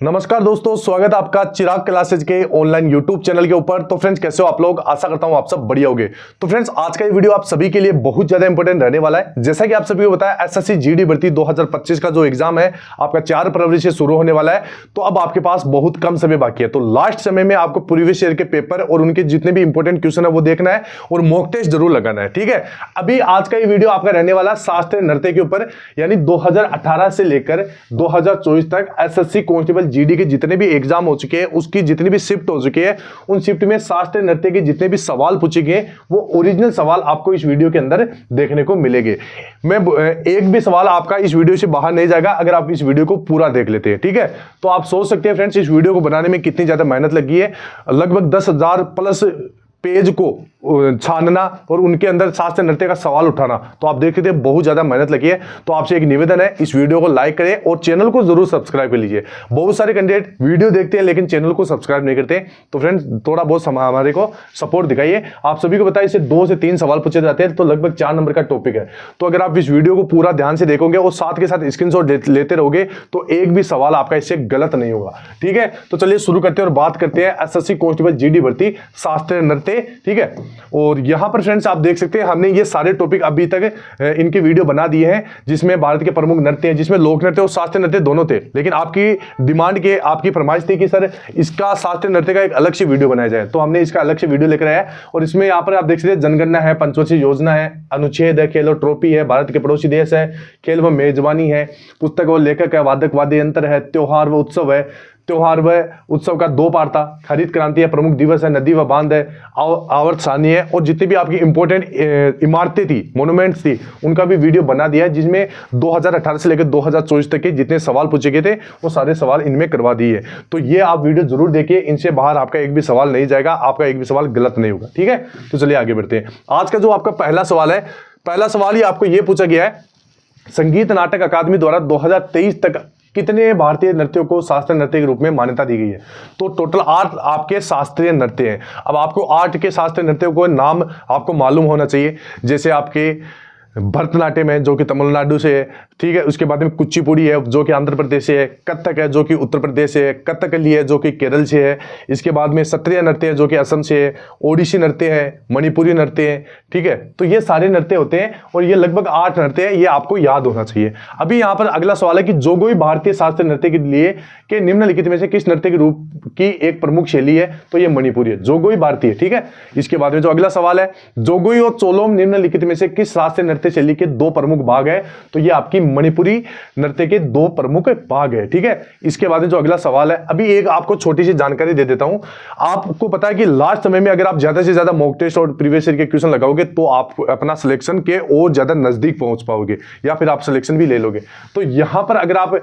नमस्कार दोस्तों, स्वागत है आपका चिराग क्लासेज के ऑनलाइन यूट्यूब चैनल के ऊपर। तो फ्रेंड्स, कैसे हो आप लोग? आशा करता हूं आप सब बढ़िया होगे। तो फ्रेंड्स, आज का ये वीडियो आप सभी के लिए बहुत ज्यादा इंपॉर्टेंट रहने वाला है। जैसा कि आप सभी को बताया, एसएससी जीडी भर्ती 2025 का जो एग्जाम है आपका 4 फरवरी से शुरू होने वाला है। तो अब आपके पास बहुत कम समय बाकी है। तो लास्ट समय में आपको प्रीवियस ईयर के पेपर और उनके जितने भी इंपॉर्टेंट क्वेश्चन है वो देखना है और मॉक टेस्ट जरूर लगाना है। ठीक है, अभी आज का ये वीडियो आपका रहने वाला शास्त्रीय नृत्य के ऊपर, यानी 2018 से लेकर 2024 तक एसएससी कांस्टेबल जीडी के जितने भी एग्जाम हो चुके हैं, उसकी जितनी भी शिफ्ट हो चुकी है, उन शिफ्ट में शास्त्रीय नृत्य के जितने भी सवाल पूछे गए वो ओरिजिनल सवाल आपको इस वीडियो के अंदर देखने को मिलेंगे। मैं एक भी सवाल आपका इस वीडियो से बाहर नहीं जाएगा अगर आप इस वीडियो को पूरा देख लेते हैं। ठीक है, तो आप सोच सकते हैं फ्रेंड्स, इस वीडियो को बनाने में कितनी ज्यादा मेहनत लगी है। लगभग 10,000 प्लस पेज को छानना और उनके अंदर शास्त्रीय नृत्य का सवाल उठाना, तो आप देख सकते हैं बहुत ज्यादा मेहनत लगी है। तो आपसे एक निवेदन है, इस वीडियो को लाइक करें और चैनल को जरूर सब्सक्राइब कर लीजिए। बहुत सारे कैंडिडेट वीडियो देखते हैं लेकिन चैनल को सब्सक्राइब नहीं करते। तो फ्रेंड्स, थोड़ा बहुत हमारे को सपोर्ट दिखाइए। आप सभी को बताइए, इससे 2 से 3 सवाल पूछे जाते हैं, तो लगभग 4 नंबर का टॉपिक है। तो अगर आप इस वीडियो को पूरा ध्यान से देखोगे और साथ के साथ स्क्रीनशॉट लेते रहोगे तो एक भी सवाल आपका इससे गलत नहीं होगा। ठीक है, तो चलिए शुरू करते हैं और बात करते हैं एसएससी कांस्टेबल जीडी भर्ती शास्त्रीय नृत्य। ठीक है, और यहां पर फ्रेंड्स आप देख सकते हैं हमने ये सारे टॉपिक अभी तक इनके वीडियो बना दिए हैं, जिसमें भारत के प्रमुख नृत्य हैं, जिसमें लोक नृत्य और शास्त्रीय नृत्य दोनों थे। लेकिन आपकी डिमांड के आपकी फरमाइश थी कि सर इसका शास्त्रीय नृत्य का एक अलग से वीडियो बनाया जाए, तो हमने इसका अलग से वीडियो लेकर आया। और इसमें यहाँ पर आप देख सकते हैं जनगणना है, पंचवर्षीय योजना है, अनुच्छेद है, खेल और ट्रॉफी है, भारत के पड़ोसी देश है, खेल व मेजबानी है, पुस्तक और लेखक है, वादक वाद्य यंत्र है, त्योहार व उत्सव है, त्योहार व उत्सव का 2 पार्ट था, हरित क्रांति है, प्रमुख दिवस है, नदी व बांध है, आवर्त सारणी है, और जितनी भी आपकी इंपॉर्टेंट इमारतें थी, मोन्यूमेंट्स थी, उनका भी वीडियो बना दिया है, जिसमें 2018 से लेकर 2024 तक के जितने सवाल पूछे गए थे वो सारे सवाल इनमें करवा दिए। तो ये आप वीडियो जरूर देखिए, इनसे बाहर आपका एक भी सवाल नहीं जाएगा, आपका एक भी सवाल गलत नहीं होगा। ठीक है, तो चलिए आगे बढ़ते हैं। आज का जो आपका पहला सवाल है, पहला सवाल ही आपको ये पूछा गया है, संगीत नाटक अकादमी द्वारा 2023 तक कितने भारतीय नृत्यों को शास्त्रीय नृत्य के रूप में मान्यता दी गई है? तो टोटल 8 आपके शास्त्रीय नृत्य हैं। अब आपको 8 के शास्त्रीय नृत्यों को नाम आपको मालूम होना चाहिए। जैसे आपके भरतनाट्यम है जो कि तमिलनाडु से है, ठीक है, उसके बाद में कुचिपुड़ी है जो कि आंध्र प्रदेश से है, कथक है जो कि उत्तर प्रदेश से है, कथकली है जो कि केरल से है, इसके बाद में सत्रिय नृत्य है जो कि असम से है, ओडिसी नृत्य है, मणिपुरी नृत्य है। ठीक है, तो ये सारे नृत्य होते हैं और ये लगभग 8 नृत्य है, ये आपको याद होना चाहिए। अभी यहाँ पर अगला सवाल है कि जोगोई भारतीय शास्त्रीय नृत्य के लिए के निम्नलिखित में से किस नृत्य के रूप की एक प्रमुख शैली है? तो ये मणिपुरी है, जोगोई भारतीय। ठीक है, इसके बाद में जो अगला सवाल है, जोगोई और चोलोम निम्नलिखित में से किस शास्त्रीय नृत्य शैली के 2 प्रमुख भाग है? तो ये आपकी मणिपुरी नृत्य के 2 प्रमुख भाग है। ठीक है, इसके बाद जो अगला सवाल है, अभी एक आपको छोटी सी जानकारी दे देता हूं। आपको पता है कि लास्ट समय में अगर आप ज्यादा से ज्यादा मॉक टेस्ट और प्रीवियस ईयर के क्वेश्चन लगाओगे तो आप अपना सिलेक्शन के और ज्यादा नजदीक पहुंच पाओगे या फिर आप सिलेक्शन भी ले लोगे। तो यहां पर अगर आप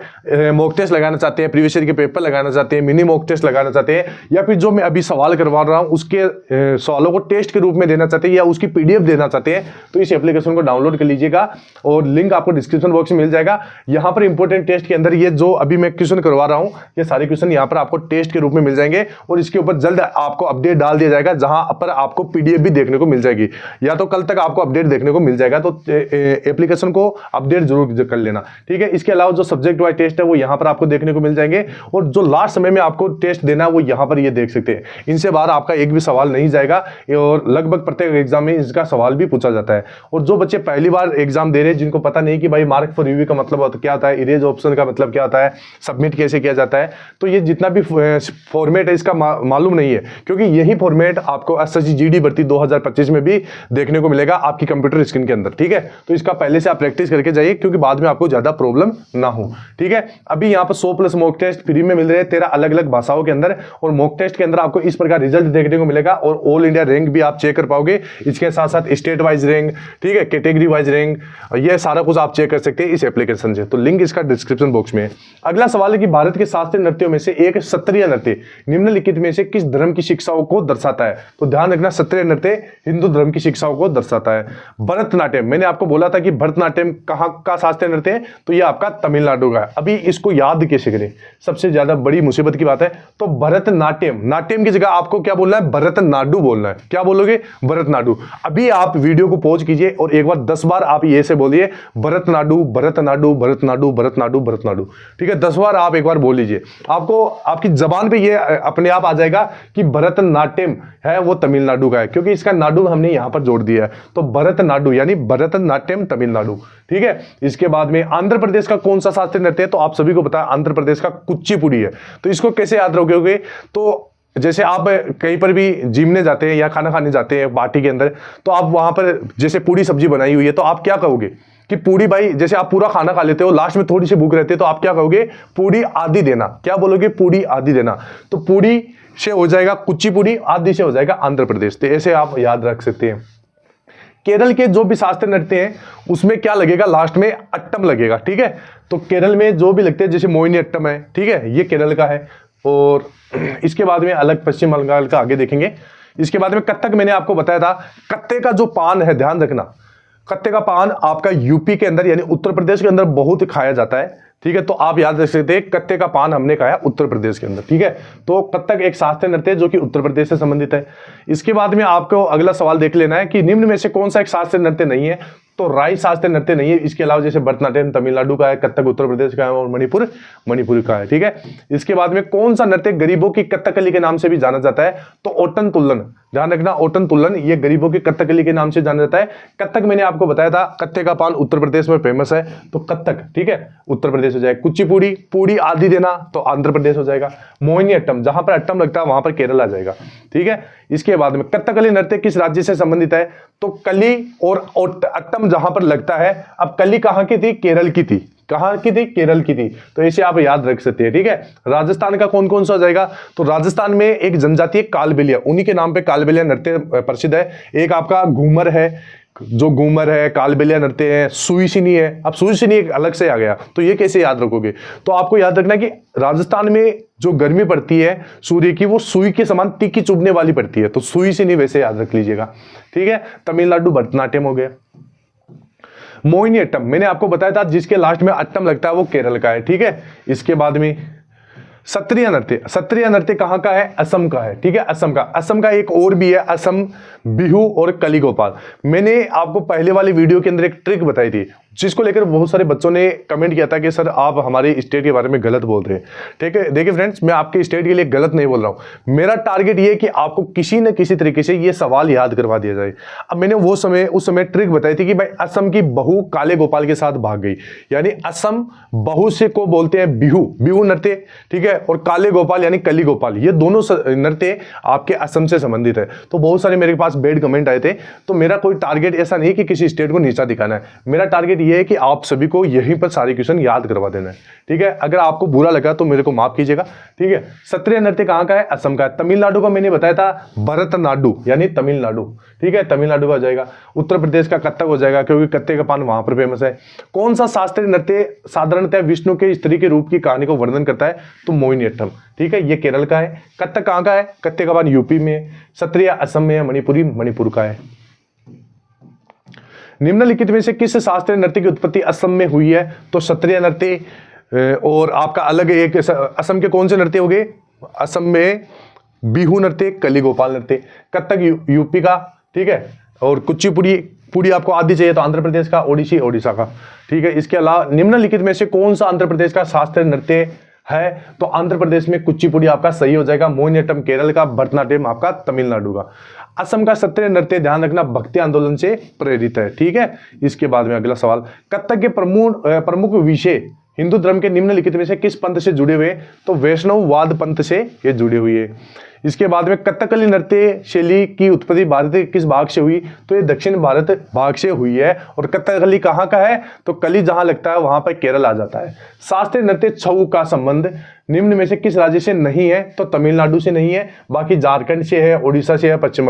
मॉक टेस्ट लगाना चाहते हैं, प्रीवियस ईयर के पेपर लगाना चाहते हैं, मिनी मॉक टेस्ट लगाना चाहते हैं, या फिर जो मैं अभी सवाल करवा रहा हूं उसके सवालों को टेस्ट के रूप में देना चाहते हैं या उसकी पीडीएफ देना चाहते हैं, तो इस एप्लीकेशन को डाउनलोड कर लीजिएगा और लिंक आपको डिस्क्रिप्शन बॉक्स में मिल जाएगा। यहां पर इंपॉर्टेंट टेस्ट के अंदर ये जो अभी मैं क्वेश्चन करवा रहा हूं, ये सारे क्वेश्चन यहां पर आपको टेस्ट के रूप में मिल जाएंगे और इसके ऊपर जल्द आपको अपडेट डाल दिया जाएगा, जहां पर आपको पीडीएफ भी देखने को मिल जाएगी, या तो कल तक आपको अपडेट देखने को मिल जाएगा। तो एप्लीकेशन को अपडेट जरूर कर लेना। ठीक है, इसके अलावा जो सब्जेक्ट वाइज टेस्ट है वो यहां पर आपको देखने को मिल जाएंगे और जो लास्ट समय में आपको टेस्ट देना है वो यहां पर ये देख सकते हैं। इनसे बाहर आपका एक भी सवाल नहीं जाएगा और लगभग प्रत्येक एग्जाम में इसका सवाल भी पूछा जाता है। और जो बच्चे पहली बार एग्जाम दे रहे हैं, जिनको पता नहीं कि भाई मार्क फॉर रिव्यू का मतलब क्या होता है, इरेज ऑप्शन का मतलब क्या होता है, सबमिट कैसे किया जाता है, तो ये जितना भी फॉर्मेट है इसका मालूम नहीं है, क्योंकि यही फॉर्मेट आपको एसएससी जीडी भर्ती 2025 में भी देखने को मिलेगा आपकी कंप्यूटर स्क्रीन के अंदर। ठीक है, तो इसका पहले से आप प्रैक्टिस करके जाइए क्योंकि बाद में आपको ज्यादा प्रॉब्लम ना हो। ठीक है, अभी यहाँ पर 100+ मॉक टेस्ट फ्री में मिल रहे हैं 13 अलग अलग भाषाओं के अंदर, और मॉक टेस्ट के अंदर आपको इस प्रकार रिजल्ट देखने को मिलेगा और ऑल इंडिया रैंक भी आप चेक कर पाओगे। इसके साथ साथ स्टेट वाइज रैंक, ठीक है, कैटेगरी वाइज रैंक, ये सारा कुछ आप चेक कर सकते हैं इस एप्लीकेशन से। तो लिंक इसका डिस्क्रिप्शन बॉक्स में है। अगला सवाल है कि भारत के शास्त्रीय नृत्यों में से एक सत्रिय नृत्य निम्नलिखित में से किस धर्म की शिक्षाओं को दर्शाता है? तो ध्यान रखना, सत्रिय नृत्य हिंदू धर्म की शिक्षाओं को दर्शाता है। भरतनाट्यम, मैंने आपको बोला था कि भरतनाट्यम कहाँ का शास्त्रीय नृत्य है, तो ये आपका तमिलनाडु का है। अभी इसको याद कैसे करें, सबसे ज्यादा बड़ी मुसीबत की बात है। तो भरतनाट्यम, नाट्यम की जगह आपको क्या बोलना है? भरतनाडु बोलना है। क्या बोलोगे? भरतनाडु। अभी आप वीडियो को पॉज कीजिए और एक बार 10 10 बार आप ये से बोलिए भरतनाडु भरतनाडु भरतनाडु भरतनाडु भरतनाडु, ठीक है। 10 बार आप एक बार बोल लीजिए, आपको आपकी जबान पे ये अपने आप आ जाएगा कि भरतनाट्यम है वो तमिलनाडु का है, क्योंकि इसका नाडु हमने यहां पर जोड़ दिया है। तो भरतनाडु यानी भरतनाट्यम तमिलनाडु, ठीक है। इसके बाद में आंध्र प्रदेश का कौन सा शास्त्रीय नृत्य है, तो आप सभी को पता है आंध्र प्रदेश का कुचिपुड़ी है। तो इसको कैसे याद रखोगे, तो जैसे आप कहीं पर भी जिमने जाते हैं या खाना खाने जाते हैं पार्टी के अंदर, तो आप वहां पर जैसे पूरी सब्जी बनाई हुई है, तो आप क्या कहोगे कि पूरी भाई, जैसे आप पूरा खाना खा लेते हो, लास्ट में थोड़ी सी भूख रहती है, तो आप क्या कहोगे, पूरी आधी देना। क्या बोलोगे, पूरी आधी देना। तो पूरी से हो जाएगा कुचिपुड़ी, आधी से हो जाएगा आंध्र प्रदेश। तो ऐसे आप याद रख सकते हैं। केरल के जो भी शास्त्रीय नृत्य हैं उसमें क्या लगेगा, लास्ट में अट्टम लगेगा, ठीक है। तो केरल में जो भी लगते हैं, जैसे मोहिनी अट्टम है, ठीक है, ये केरल का है। और इसके बाद में अलग पश्चिम बंगाल का आगे देखेंगे। इसके बाद में कत्थक मैंने आपको बताया था। कत्थे का जो पान है, ध्यान रखना, कत्थे का पान आपका यूपी के अंदर यानी उत्तर प्रदेश के अंदर बहुत खाया जाता है, ठीक है। तो आप याद रख सकते हैं कत्थे का पान हमने खाया उत्तर प्रदेश के अंदर, ठीक है। तो कत्थक एक शास्त्रीय नृत्य है जो कि उत्तर प्रदेश से संबंधित है। इसके बाद में आपको अगला सवाल देख लेना है कि निम्न में से कौन सा एक शास्त्रीय नृत्य नहीं है, तो राई शास्त्रीय नृत्य नहीं है। इसके अलावा जैसे भरतनाट्यम तमिलनाडु का है, कत्थक उत्तर प्रदेश का है और मणिपुर का है, ठीक है। इसके बाद में कौन सा नृत्य गरीबों की कथकली के नाम से भी जाना जाता है, तो ओटन तुल्लन, ध्यान रखना, ओटन तुल्लन ये गरीबों की कथकली के नाम से जाना जाता है। कत्थक मैंने आपको बताया था, कत्थे का पान उत्तर प्रदेश में फेमस है, तो कत्थक, ठीक है, उत्तर प्रदेश हो जाएगा। कुचिपुड़ी, पूड़ी आधी देना, तो आंध्र प्रदेश हो जाएगा। मोहिनी अट्टम, जहां पर अट्टम लगता है वहां पर केरल आ जाएगा, ठीक है। इसके बाद में कथकली नृत्य किस राज्य से संबंधित है, तो कली और अट्टम जहां पर लगता है। अब कली कहां की थी, केरल की थी, कहां की थी, केरल की थी। तो इसे आप याद रख सकते हैं, ठीक है। राजस्थान का कौन कौन सा हो जाएगा, तो राजस्थान में एक जनजाति है कालबेलिया, उन्हीं के नाम पे कालबेलिया नृत्य प्रसिद्ध है। एक आपका घूमर है, जो घूमर है, कालबेलिया नृत्य है, सुईसिनी है। अब सुईसिनी एक अलग से आ गया, तो ये कैसे याद रखोगे, तो आपको याद रखना कि राजस्थान में जो गर्मी पड़ती है सूर्य की, वो सुई के समान तीखी चुभने वाली पड़ती है, तो सुईसिनी वैसे याद रख लीजिएगा, ठीक है। तमिलनाडु भरतनाट्यम हो गया। मोहिनी अट्टम मैंने आपको बताया था, जिसके लास्ट में अट्टम लगता है वो केरल का है, ठीक है। इसके बाद में सत्रिय नृत्य, सत्रिय नृत्य कहां का है, असम का है, ठीक है, असम का। असम का एक और भी है, असम बिहू और कली गोपाल। मैंने आपको पहले वाली वीडियो के अंदर एक ट्रिक बताई थी, जिसको लेकर बहुत सारे बच्चों ने कमेंट किया था कि सर आप हमारे स्टेट के बारे में गलत बोल रहे हैं, ठीक है। देखिए फ्रेंड्स, मैं आपके स्टेट के लिए गलत नहीं बोल रहा हूं, मेरा टारगेट ये है कि आपको किसी न किसी तरीके से ये सवाल याद करवा दिया जाए। अब मैंने उस समय ट्रिक बताई थी कि भाई असम की बहू काले गोपाल के साथ भाग गई, यानी असम बहू से को बोलते हैं बिहू, बिहू नृत्य, ठीक है, और काले गोपाल यानी कली गोपाल, ये दोनों नृत्य आपके असम से संबंधित है। तो बहुत सारे मेरे पास बेड कमेंट आए थे, तो मेरा कोई टारगेट ऐसा नहीं कि किसी स्टेट को नीचा दिखाना है, मेरा टारगेट ये है कि आप सभी को यहीं पर सारे क्वेश्चन याद करवा देना है, ठीक है। अगर आपको बुरा लगा तो मेरे को माफ कीजिएगा, ठीक है। सत्रिय नृत्य कहां का है, असम का है। तमिलनाडु का मैंने बताया था भरतनाडु यानी तमिलनाडु, ठीक है, तमिलनाडु का हो जाएगा। उत्तर प्रदेश का कत्थक हो जाएगा, क्योंकि कत्थे का पान वहां पर फेमस है। कौन सा शास्त्रीय नृत्य साधारणतः विष्णु के स्त्री के रूप की कहानी को वर्णन करता है, तो मोहिनी अट्टम, ठीक है, ये केरल का है। कत्थक कहां का है, कत्थे का पान यूपी में है। सत्रिय असम में है। मणिपुरी मणिपुर का है। निम्नलिखित में से किस शास्त्रीय नृत्य की उत्पत्ति असम में हुई है, तो सत्रिय नृत्य और आपका अलग एक असम के कौन से नृत्य हो गए, असम में बिहू नृत्य, कली गोपाल नृत्य। कत्थक यूपी का, ठीक है, और कुचिपुड़ी आपको आदि चाहिए तो आंध्र प्रदेश का, ओडिसी ओडिशा का, ठीक है। इसके अलावा निम्नलिखित में से कौन सा आंध्र प्रदेश का शास्त्रीय नृत्य है, तो आंध्र प्रदेश में कुचिपुड़ी आपका सही हो जाएगा। मोहिनी अट्टम केरल का, भरतनाट्यम आपका तमिलनाडु का। असम का सत्रिय नृत्य ध्यान रखना भक्ति आंदोलन से प्रेरित है, ठीक है। इसके बाद में अगला सवाल, कत्थक के प्रमुख विषय हिंदू धर्म के निम्नलिखित में से किस पंथ से जुड़े हुए, तो वैष्णववाद पंथ से ये जुड़े हुए है। इसके बाद में कथकली नृत्य शैली की उत्पत्ति भारत के किस भाग से हुई, तो ये दक्षिण भारत भाग से हुई है। और कथकली कहाँ का है, तो कली जहां लगता है वहां पर केरल आ जाता है। शास्त्रीय नृत्य छऊ का संबंध निम्न में से किस राज्य से नहीं है, तो तमिलनाडु से नहीं है, बाकी झारखंड से है, उड़ीसा से है, पश्चिम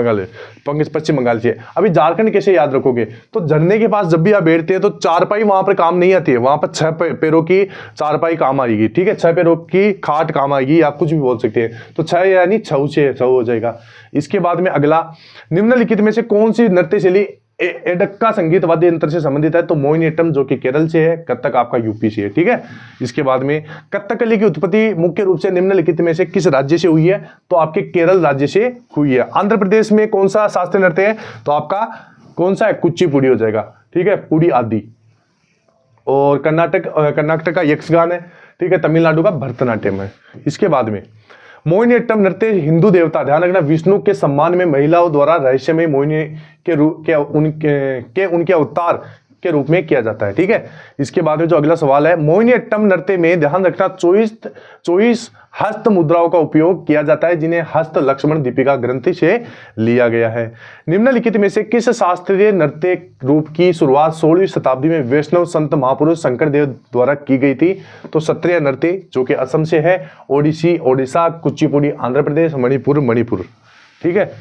बंगाल से है। अभी झारखंड कैसे याद रखोगे, तो झरने के पास जब भी आप बैठते हैं तो चारपाई वहां पर काम नहीं आती है, वहां पर 6 पैरों की चारपाई काम आएगी, ठीक है, 6 पैरों की खाट काम आएगी, आप कुछ भी बोल सकते हैं। तो 6 यानी छऊ से छऊ हो जाएगा। इसके बाद में अगला, निम्नलिखित में से कौन सी नृत्य शैली एडक्का संगीत वाद्य यंत्र से संबंधित है, तो मोहिनी अट्टम जो कि केरल से है, कथक आपका यूपी से है, ठीक है। इसके बाद में कथकली की उत्पत्ति मुख्य रूप से निम्नलिखित में से किस राज्य से हुई है, तो आपके केरल राज्य से हुई है। आंध्र प्रदेश में कौन सा शास्त्रीय नृत्य है, तो आपका कौन सा है, कुचिपुड़ी हो जाएगा, ठीक है, पुड़ी आदि। और कर्नाटक का यक्षगान है, ठीक है, तमिलनाडु का भरतनाट्यम है। इसके बाद में मोहिनीअट्टम नृत्य हिंदू देवता, ध्यान रखना, विष्णु के सम्मान में महिलाओं द्वारा रहस्यमय मोहिनी के रूप उनके अवतार के रूप में किया जाता है, ठीक है। इसके बाद में जो अगला सवाल है, मोहिनीअट्टम नृत्य में ध्यान रखना 24 हस्त मुद्राओं का उपयोग किया जाता है, जिन्हें हस्त लक्ष्मण दीपिका ग्रंथि से लिया गया है। निम्नलिखित में से किस शास्त्रीय नृत्य रूप की शुरुआत 16वीं शताब्दी में वैष्णव संत महापुरुष शंकर देव द्वारा की गई थी? तो सत्रिय नृत्य, जो कि असम से है, ओडिसी ओडिशा, कुचिपुड़ी आंध्र प्रदेश, मणिपुर, ठीक है।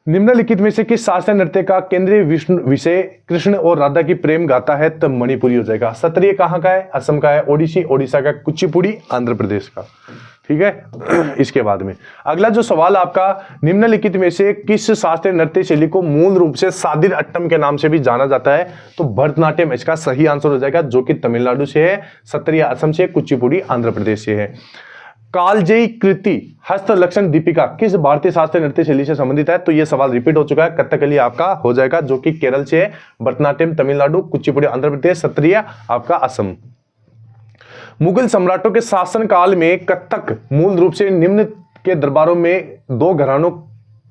निम्नलिखित में से किस शास्त्रीय नृत्य का केंद्रीय विषय कृष्ण और राधा की प्रेम गाथा है? तो मणिपुरी हो जाएगा। सत्रिय कहाँ का है? असम का है, ओडिसी ओडिशा का, कुचिपुड़ी आंध्र प्रदेश का, ठीक है। इसके बाद में अगला जो सवाल आपका, निम्नलिखित में से किस शास्त्रीय नृत्य शैली को मूल रूप से सादिर अट्टम के नाम से भी जाना जाता है? तो भरतनाट्यम इसका सही आंसर हो जाएगा, जो कि तमिलनाडु से है, सत्रिय असम से, कुचिपुड़ी आंध्र प्रदेश से है। कालजयी कृति हस्त लक्षण दीपिका किस भारतीय शास्त्रीय नृत्य शैली से संबंधित है? तो यह सवाल रिपीट हो चुका है, कथकली आपका हो जाएगा, जो कि केरल से है, भरतनाट्यम तमिलनाडु, कुचिपुड़ी आंध्र प्रदेश, सत्रिय आपका असम। मुगल सम्राटों के शासन काल में कथक मूल रूप से निम्न के दरबारों में 2 घरानों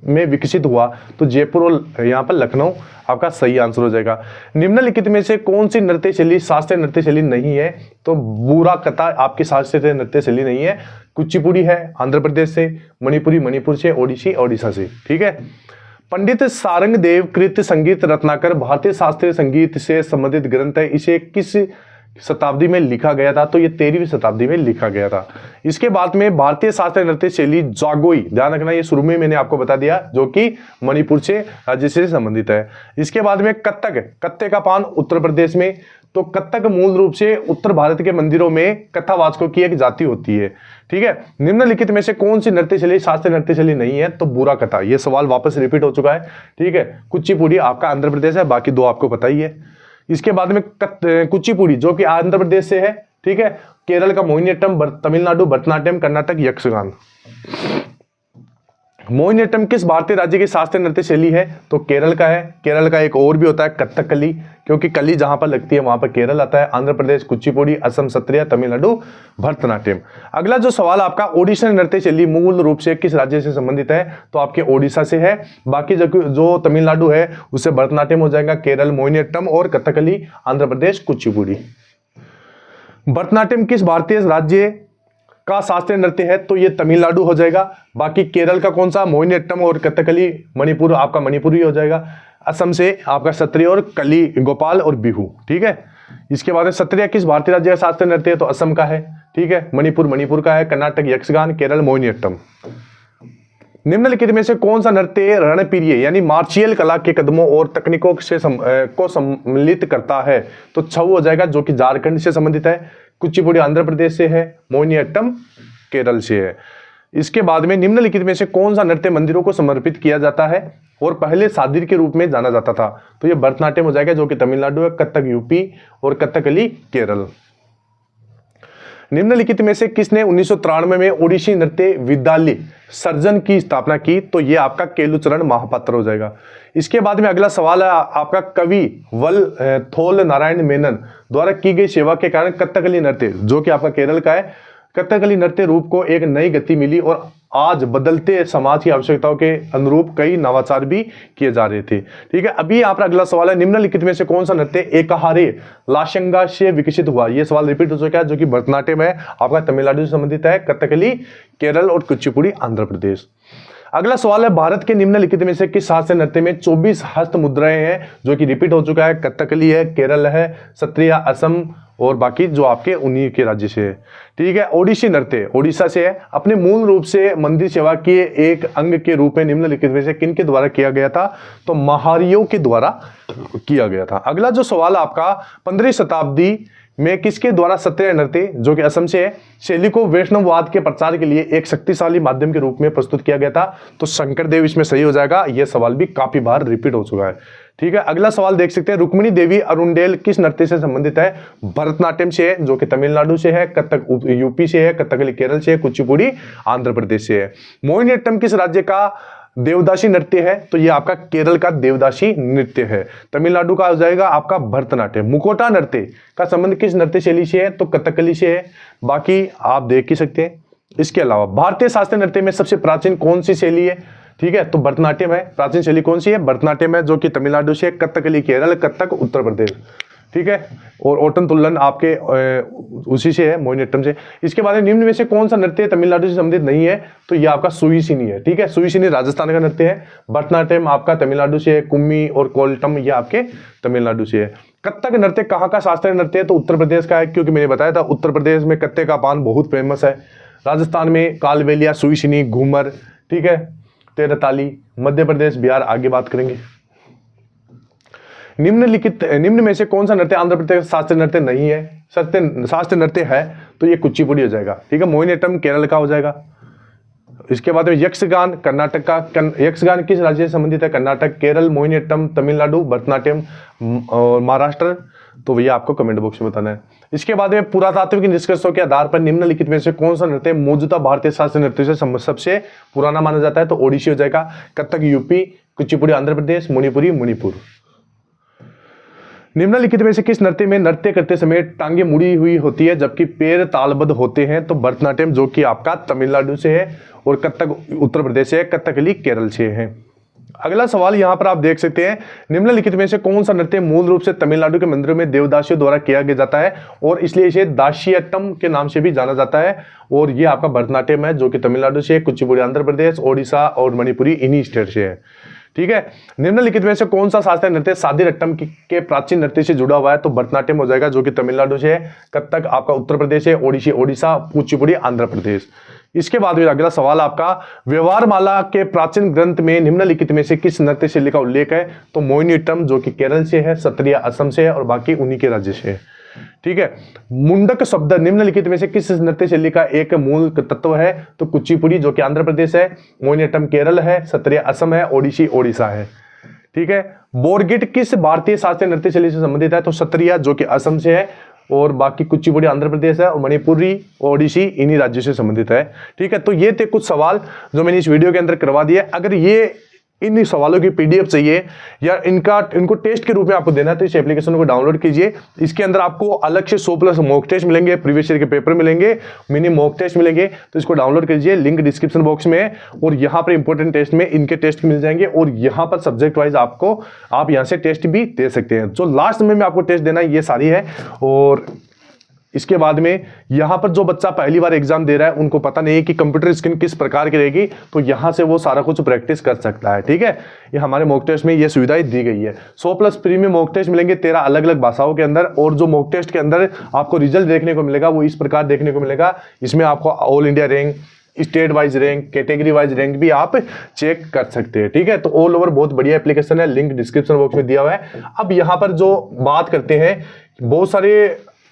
में विकसित हुआ? तो जयपुर और यहाँ पर लखनऊ आपका सही आंसर हो जाएगा। निम्नलिखित में से कौन सी नृत्य शैली शास्त्रीय नृत्य शैली नहीं है? तो बूरा कथा आपकी शास्त्रीय नृत्य शैली नहीं है। कुचिपुड़ी है आंध्र प्रदेश से, मणिपुरी मणिपुर से, ओडिसी ओडिशा से, ठीक है। पंडित सारंगदेव कृत संगीत रत्नाकर भारतीय शास्त्रीय संगीत से संबंधित ग्रंथ है, इसे किस शताब्दी में लिखा गया था? तो ये 13वीं शताब्दी में लिखा गया था। इसके बाद में भारतीय शास्त्रीय नृत्य शैली जागोई, ध्यान रखना, ये शुरू में मैंने आपको बता दिया, जो कि मणिपुर से राज्य से संबंधित है। इसके बाद में कत्थक, कत्थे का पान उत्तर प्रदेश में। तो कत्थक मूल रूप से उत्तर भारत के मंदिरों में कथावाचकों की एक जाति होती है, ठीक है। निम्नलिखित में से कौन सी नृत्य शैली शास्त्रीय नृत्य शैली नहीं है? तो बुरा कथा, ये सवाल वापस रिपीट हो चुका है, ठीक है। कुचिपुड़ी आपका आंध्र प्रदेश है, बाकी 2 आपको पता ही है। इसके बाद में कुचिपुड़ी, जो कि आंध्र प्रदेश से है, ठीक है। केरल का मोहिनीअट्टम, तमिलनाडु भरतनाट्यम, कर्नाटक यक्षगान। मोहिनीअट्टम किस भारतीय राज्य की शास्त्रीय नृत्य शैली है? तो केरल का है। केरल का एक और भी होता है कथकली, क्योंकि कली जहां पर लगती है वहां पर केरल आता है। आंध्र प्रदेश कुचिपुड़ी, असम सत्रिय, तमिलनाडु भरतनाट्यम। अगला जो सवाल आपका, ओडिशा नृत्य शैली मूल रूप से किस राज्य से संबंधित है? तो आपके ओडिशा से है। बाकी जो तमिलनाडु है उससे भरतनाट्यम हो जाएगा, केरल मोहिनीअट्टम और कथकली, आंध्र प्रदेश कुचिपुड़ी। भरतनाट्यम किस भारतीय राज्य का शास्त्रीय नृत्य है? तो ये तमिलनाडु हो जाएगा। बाकी केरल का कौन सा? मोहिनीअट्टम और कथकली, मणिपुर आपका मणिपुरी हो जाएगा। असम से आपका सत्रिय और कली गोपाल और बिहू, ठीक है। इसके बाद में सत्रिय किस भारतीय राज्य का शास्त्रीय नृत्य है? तो असम का है, ठीक है। मणिपुर का है, कर्नाटक यक्षगान, केरल मोहिनीअट्टम। निम्नलिखित में से कौन सा नृत्य रणप्रिय यानी मार्शियल कला के कदमों और तकनीकों से को सम्मिलित करता है? तो छऊ हो जाएगा, जो कि झारखंड से संबंधित है। कुचिपुड़ी आंध्र प्रदेश से है, मोहिनीअट्टम केरल से है। इसके बाद में निम्नलिखित में से कौन सा नृत्य मंदिरों को समर्पित किया जाता है और पहले सादिर के रूप में जाना जाता था? तो ये भरतनाट्यम हो जाएगा, जो कि तमिलनाडु है, कथक यूपी और कथकली केरल। निम्नलिखित में से किसने 1993 में ओडिसी नृत्य विद्यालय सर्जन की स्थापना की? तो ये आपका केलुचरण महापात्र हो जाएगा। इसके बाद में अगला सवाल है आपका, कवि वल थोल नारायण मेनन द्वारा की गई सेवा के कारण कथकली नृत्य, जो कि आपका केरल का है, कथकली नृत्य रूप को एक नई गति मिली और आज बदलते समाज की आवश्यकताओं के अनुरूप कई नवाचार भी किए जा रहे थे, ठीक है। अभी यहाँ पर अगला सवाल है, निम्नलिखित में से कौन सा नृत्य एकहारे लाशंगा से विकसित हुआ? ये सवाल रिपीट हो चुका है, जो कि भरतनाट्यम है, आपका तमिलनाडु से संबंधित है, कथकली केरल और कुचिपुड़ी आंध्र प्रदेश। अगला सवाल है, भारत के निम्नलिखित में से किस शास्त्रीय नृत्य में 24 हस्त मुद्राएं हैं? जो कि रिपीट हो चुका है, कथकली है, केरल है, सत्रिया, असम और बाकी जो आपके उन्हीं के राज्य से है, ठीक है। ओडिसी नृत्य ओडिशा से है। अपने मूल रूप से मंदिर सेवा के एक अंग के रूप में निम्नलिखित में से किन के द्वारा किया गया था? तो महारियों के द्वारा किया गया था। अगला जो सवाल आपका, 15वीं शताब्दी में किसके द्वारा सत्रिय नृत्य, जो कि असम से है, शैली को वैष्णववाद के प्रचार के लिए एक शक्तिशाली माध्यम के रूप में प्रस्तुत किया गया था? तो शंकर देव इसमें सही हो जाएगा। यह सवाल भी काफी बार रिपीट हो चुका है, ठीक है। अगला सवाल देख सकते हैं, रुक्मिणी देवी अरुंडेल किस नृत्य से संबंधित है? भरतनाट्यम से है, जो कि तमिलनाडु से है, कथक यूपी से है, कथकली केरल से है, कुचिपुड़ी आंध्र प्रदेश से है। मोहिनीअट्टम किस राज्य का देवदासी नृत्य है तो ये आपका केरल का देवदासी नृत्य है। तमिलनाडु का हो जाएगा आपका भरतनाट्यम। मुखौटा नृत्य का संबंध किस नृत्य शैली से है? तो कथकली से है। बाकी आप देख ही सकते हैं। इसके अलावा भारतीय शास्त्रीय नृत्य में सबसे प्राचीन कौन सी शैली है? ठीक है, तो भरतनाट्यम है। प्राचीन शैली कौन सी है? भरतनाट्यम है, जो कि तमिलनाडु से है। कथकली केरल, कथक उत्तर प्रदेश। ठीक है, और ओटन तुल्लन आपके उसी से है, मोहिनीअट्टम से। इसके बाद निम्न में से कौन सा नृत्य तमिलनाडु से संबंधित नहीं है? तो ये आपका सुईसिनी है। ठीक है, सुईसिनी राजस्थान का नृत्य है। भरतनाट्यम आपका तमिलनाडु से है। कुम्मी और कोलटम ये आपके तमिलनाडु से है। कथक नृत्य कहाँ का शास्त्रीय नृत्य है? तो उत्तर प्रदेश का है, क्योंकि मैंने बताया था उत्तर प्रदेश में कत्ते का पान बहुत फेमस है। राजस्थान में कालबेलिया, सुईसिनी, घूमर, ठीक है, तेरताली। मध्य प्रदेश, बिहार आगे बात करेंगे। निम्न में से कौन सा नृत्य आंध्र प्रदेश शास्त्रीय नृत्य नहीं है? शास्त्रीय नृत्य है तो ये कुचिपुड़ी हो जाएगा। ठीक है, मोहिनीअट्टम केरल का हो जाएगा। इसके बाद में यक्षगान कर्नाटक का। यक्षगान किस राज्य से संबंधित है? कर्नाटक, केरल, मोहिनीअट्टम, तमिलनाडु, भरतनाट्यम और महाराष्ट्र। तो ये आपको कमेंट बॉक्स में बताना है। इसके बाद में पुरातात्विक निष्कर्षों के आधार पर निम्नलिखित में से कौन सा नृत्य मौजूदा भारतीय शास्त्रीय नृत्य से सबसे पुराना माना जाता है? तो ओडिसी हो जाएगा। कथक यूपी, कुचिपुड़ी आंध्र प्रदेश, मणिपुरी मणिपुर। निम्नलिखित में से किस नृत्य में नृत्य करते समय टांगे मुड़ी हुई होती है जबकि पैर तालबद्ध होते हैं? तो भरतनाट्यम, जो कि आपका तमिलनाडु से है, और कथक उत्तर प्रदेश से है, कथकली केरल से है। अगला सवाल यहां पर आप देख सकते हैं, निम्नलिखित में से कौन सा नृत्य मूल रूप से तमिलनाडु के मंदिरों में देवदासियों द्वारा किया जाता है और इसलिए इसे दासियट्टम के नाम से भी जाना जाता है? और ये आपका भरतनाट्यम है, जो कि तमिलनाडु से, कुचिपुड़ी आंध्र प्रदेश, ओडिशा और मणिपुरी इन्हीं स्टेट से है। ठीक है, निम्नलिखित में से कौन सा शास्त्रीय नृत्य सादीरट्टम के प्राचीन नृत्य से जुड़ा हुआ है? तो भरतनाट्यम हो जाएगा, जो कि तमिलनाडु से है। कथक आपका उत्तर प्रदेश है, ओडिसी ओडिशा, कुचिपुड़ी आंध्र प्रदेश। इसके बाद में अगला सवाल आपका, व्यवहार माला के प्राचीन ग्रंथ में निम्नलिखित में से किस नृत्य शैली का उल्लेख है? तो मोहिनीअट्टम, जो कि केरल से है, सत्रिया असम से है, और बाकी उन्हीं के राज्य से है। ठीक है, मुंडक शब्द निम्नलिखित में से किस नृत्य शैली का एक मूल तत्व है? तो कुचिपुड़ी, जो कि आंध्र प्रदेश है, मोहिनीअट्टम केरल है, सत्रिया असम है, ओडिसी ओडिशा है। ठीक है, बोरगिट किस भारतीय शास्त्रीय नृत्य शैली से संबंधित है? तो सत्रिया, जो कि असम से है, और बाकी कुचिपुड़ी आंध्र प्रदेश है, और मणिपुरी ओडिसी इन्हीं राज्यों से संबंधित है। ठीक है, तो ये थे कुछ सवाल जो मैंने इस वीडियो के अंदर करवा दिए। अगर ये इन सवालों की पीडीएफ चाहिए या इनको टेस्ट के रूप में आपको देना है तो इस एप्लीकेशन को डाउनलोड कीजिए। इसके अंदर आपको अलग से 100+ मॉक टेस्ट मिलेंगे, प्रीवियस ईयर के पेपर मिलेंगे, मिनी मॉक टेस्ट मिलेंगे। तो इसको डाउनलोड कीजिए, लिंक डिस्क्रिप्शन बॉक्स में है। और यहाँ पर इंपॉर्टेंट टेस्ट में इनके टेस्ट मिल जाएंगे, और यहाँ पर सब्जेक्ट वाइज आप यहाँ से टेस्ट भी दे सकते हैं। जो लास्ट में आपको टेस्ट देना है ये सारी है। और इसके बाद में यहाँ पर जो बच्चा पहली बार एग्जाम दे रहा है उनको पता नहीं है कि कंप्यूटर स्क्रीन किस प्रकार की रहेगी, तो यहाँ से वो सारा कुछ प्रैक्टिस कर सकता है। ठीक है, ये हमारे मॉक टेस्ट में ये सुविधाएं दी गई है। 100+ फ्री में मॉक टेस्ट मिलेंगे 13 अलग अलग भाषाओं के अंदर। और जो मॉक टेस्ट के अंदर आपको रिजल्ट देखने को मिलेगा वो इस प्रकार देखने को मिलेगा। इसमें आपको all India rank, state wise rank, category wise rank भी आप चेक कर सकते हैं। ठीक है, तो ऑल ओवर बहुत बढ़िया एप्लीकेशन है, लिंक डिस्क्रिप्शन बॉक्स में दिया हुआ है। अब यहाँ पर जो बात करते हैं, बहुत सारे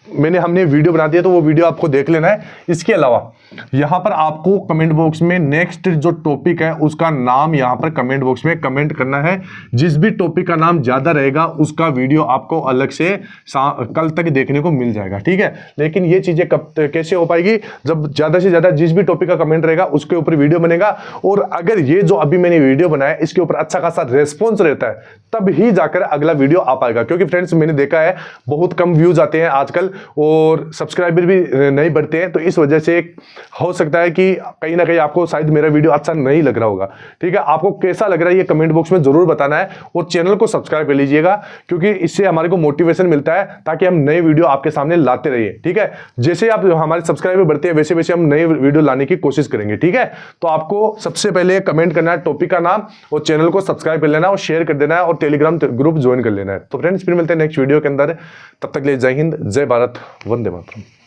हमने वीडियो बना दिया तो वो वीडियो आपको देख लेना है। इसके अलावा यहाँ पर आपको कमेंट बॉक्स में नेक्स्ट जो टॉपिक है उसका नाम यहाँ पर कमेंट बॉक्स में कमेंट करना है। जिस भी टॉपिक का नाम ज्यादा रहेगा उसका वीडियो आपको अलग से कल तक देखने को मिल जाएगा। ठीक है, लेकिन ये चीजें कब कैसे हो पाएगी? जब ज्यादा से ज्यादा जिस भी टॉपिक का कमेंट रहेगा उसके ऊपर वीडियो बनेगा। और अगर ये जो अभी मैंने वीडियो बनाया इसके ऊपर अच्छा खासा रेस्पॉन्स रहता है तब ही जाकर अगला वीडियो आ पाएगा। क्योंकि फ्रेंड्स मैंने देखा है बहुत कम व्यूज आते हैं आजकल और सब्सक्राइबर भी नहीं बढ़ते हैं, तो इस वजह से हो सकता है कि कहीं ना कहीं आपको शायद मेरा वीडियो अच्छा नहीं लग रहा होगा। ठीक है, आपको कैसा लग रहा है ये कमेंट बॉक्स में जरूर बताना है। और चैनल को सब्सक्राइब कर लीजिएगा, क्योंकि इससे हमारे को मोटिवेशन मिलता है ताकि हम नए वीडियो आपके सामने लाते रहिए। ठीक है, जैसे आप हमारे सब्सक्राइबर बढ़ते हैं वैसे वैसे हम नए वीडियो लाने की कोशिश करेंगे। ठीक है, तो आपको सबसे पहले कमेंट करना है टॉपिक का नाम, और चैनल को सब्सक्राइब कर लेना है और शेयर कर देना है, और टेलीग्राम ग्रुप ज्वाइन कर लेना है। तो फ्रेंड्स फिर मिलते हैं नेक्स्ट वीडियो के अंदर, तब तक के लिए जय हिंद, जय भारत, वंदे मातरम।